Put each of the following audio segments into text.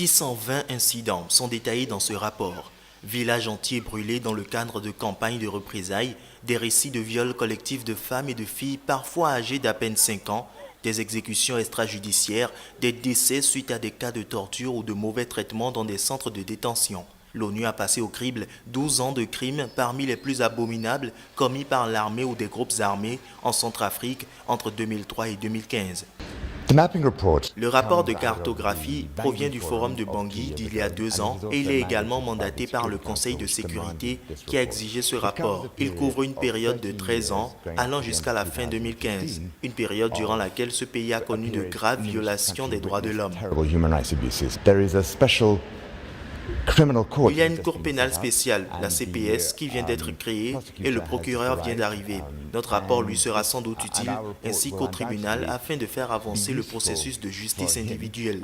620 incidents sont détaillés dans ce rapport. Villages entiers brûlés dans le cadre de campagnes de représailles, des récits de viols collectifs de femmes et de filles parfois âgées d'à peine 5 ans, des exécutions extrajudiciaires, des décès suite à des cas de torture ou de mauvais traitements dans des centres de détention. L'ONU a passé au crible 12 ans de crimes parmi les plus abominables commis par l'armée ou des groupes armés en Centrafrique entre 2003 et 2015. Le rapport de cartographie provient du Forum de Bangui d'il y a 2 ans et il est également mandaté par le Conseil de sécurité qui a exigé ce rapport. Il couvre une période de 13 ans allant jusqu'à la fin 2015, une période durant laquelle ce pays a connu de graves violations des droits de l'homme. Il y a une cour pénale spéciale, la CPS, qui vient d'être créée et le procureur vient d'arriver. Notre rapport lui sera sans doute utile, ainsi qu'au tribunal, afin de faire avancer le processus de justice individuelle.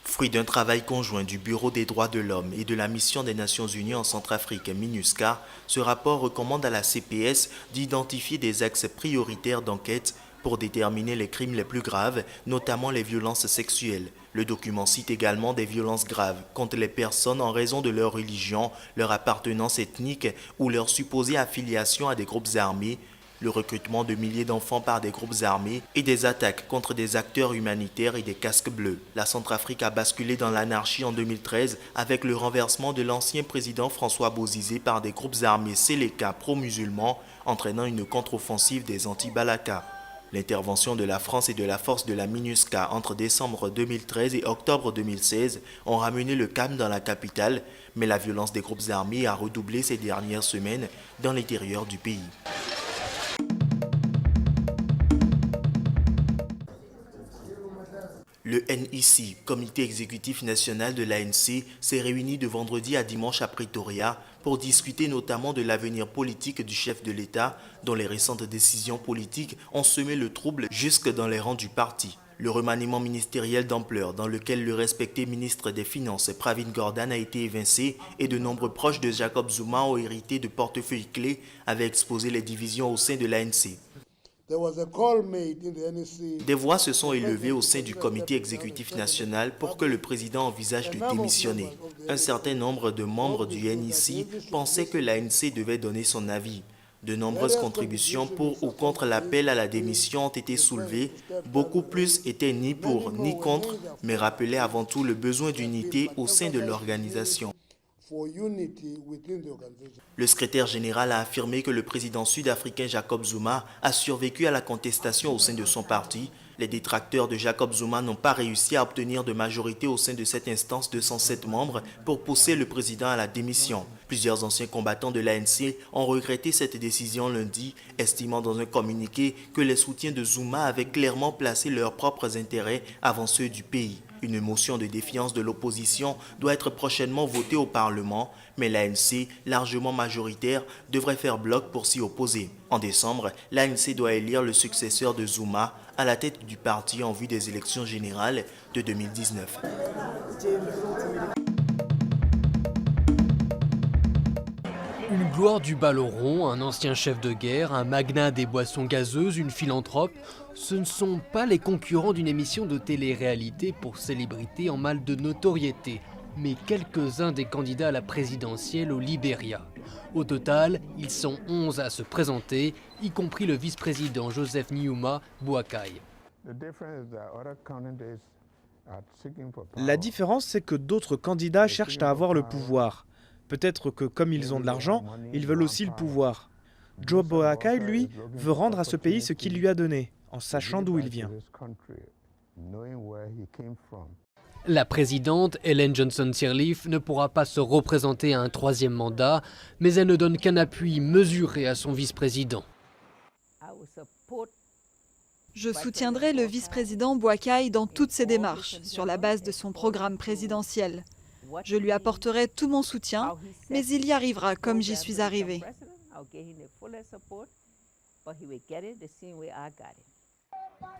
Fruit d'un travail conjoint du Bureau des droits de l'homme et de la mission des Nations Unies en Centrafrique, MINUSCA, ce rapport recommande à la CPS d'identifier des axes prioritaires d'enquête pour déterminer les crimes les plus graves, notamment les violences sexuelles. Le document cite également des violences graves contre les personnes en raison de leur religion, leur appartenance ethnique ou leur supposée affiliation à des groupes armés, le recrutement de milliers d'enfants par des groupes armés et des attaques contre des acteurs humanitaires et des casques bleus. La Centrafrique a basculé dans l'anarchie en 2013 avec le renversement de l'ancien président François Bozizé par des groupes armés Séléka pro-musulmans, entraînant une contre-offensive des anti-Balaka. L'intervention de la France et de la force de la MINUSCA entre décembre 2013 et octobre 2016 ont ramené le calme dans la capitale, mais la violence des groupes armés a redoublé ces dernières semaines dans l'intérieur du pays. Le NIC, Comité exécutif national de l'ANC, s'est réuni de vendredi à dimanche à Pretoria pour discuter notamment de l'avenir politique du chef de l'État, dont les récentes décisions politiques ont semé le trouble jusque dans les rangs du parti. Le remaniement ministériel d'ampleur dans lequel le respecté ministre des Finances Pravin Gordhan a été évincé et de nombreux proches de Jacob Zuma ont hérité de portefeuilles clés avaient exposé les divisions au sein de l'ANC. Des voix se sont élevées au sein du comité exécutif national pour que le président envisage de démissionner. Un certain nombre de membres du NIC pensaient que l'ANC devait donner son avis. De nombreuses contributions pour ou contre l'appel à la démission ont été soulevées. Beaucoup plus étaient ni pour ni contre, mais rappelaient avant tout le besoin d'unité au sein de l'organisation. Le secrétaire général a affirmé que le président sud-africain Jacob Zuma a survécu à la contestation au sein de son parti. Les détracteurs de Jacob Zuma n'ont pas réussi à obtenir de majorité au sein de cette instance de 107 membres pour pousser le président à la démission. Plusieurs anciens combattants de l'ANC ont regretté cette décision lundi, estimant dans un communiqué que les soutiens de Zuma avaient clairement placé leurs propres intérêts avant ceux du pays. Une motion de défiance de l'opposition doit être prochainement votée au Parlement, mais l'ANC, largement majoritaire, devrait faire bloc pour s'y opposer. En décembre, l'ANC doit élire le successeur de Zuma à la tête du parti en vue des élections générales de 2019. Une gloire du ballon rond, un ancien chef de guerre, un magnat des boissons gazeuses, une philanthrope, ce ne sont pas les concurrents d'une émission de télé-réalité pour célébrités en mal de notoriété, mais quelques-uns des candidats à la présidentielle au Libéria. Au total, ils sont 11 à se présenter, y compris le vice-président Joseph Nyuma Boakai. La différence, c'est que d'autres candidats cherchent à avoir le pouvoir. Peut-être que comme ils ont de l'argent, ils veulent aussi le pouvoir. Joe Boakai, lui, veut rendre à ce pays ce qu'il lui a donné, en sachant d'où il vient. La présidente, Ellen Johnson Sirleaf, ne pourra pas se représenter à un 3e mandat, mais elle ne donne qu'un appui mesuré à son vice-président. Je soutiendrai le vice-président Boakai dans toutes ses démarches, sur la base de son programme présidentiel. Je lui apporterai tout mon soutien, mais il y arrivera comme j'y suis arrivé.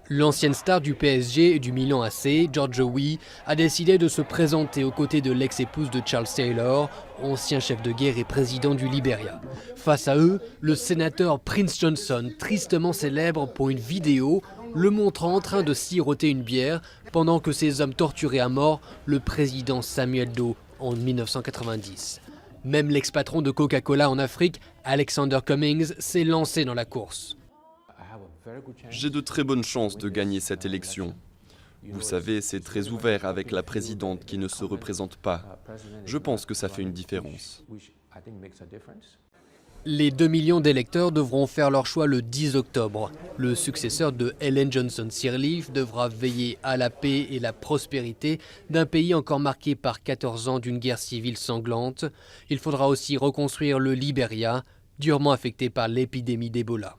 L'ancienne star du PSG et du Milan AC, George Weah, a décidé de se présenter aux côtés de l'ex-épouse de Charles Taylor, ancien chef de guerre et président du Libéria. Face à eux, le sénateur Prince Johnson, tristement célèbre pour une vidéo le montrant en train de siroter une bière pendant que ces hommes torturaient à mort le président Samuel Doe en 1990. Même l'ex-patron de Coca-Cola en Afrique, Alexander Cummings, s'est lancé dans la course. J'ai de très bonnes chances de gagner cette élection. Vous savez, c'est très ouvert avec la présidente qui ne se représente pas. Je pense que ça fait une différence. Les 2 millions d'électeurs devront faire leur choix le 10 octobre. Le successeur de Ellen Johnson Sirleaf devra veiller à la paix et la prospérité d'un pays encore marqué par 14 ans d'une guerre civile sanglante. Il faudra aussi reconstruire le Libéria, durement affecté par l'épidémie d'Ebola.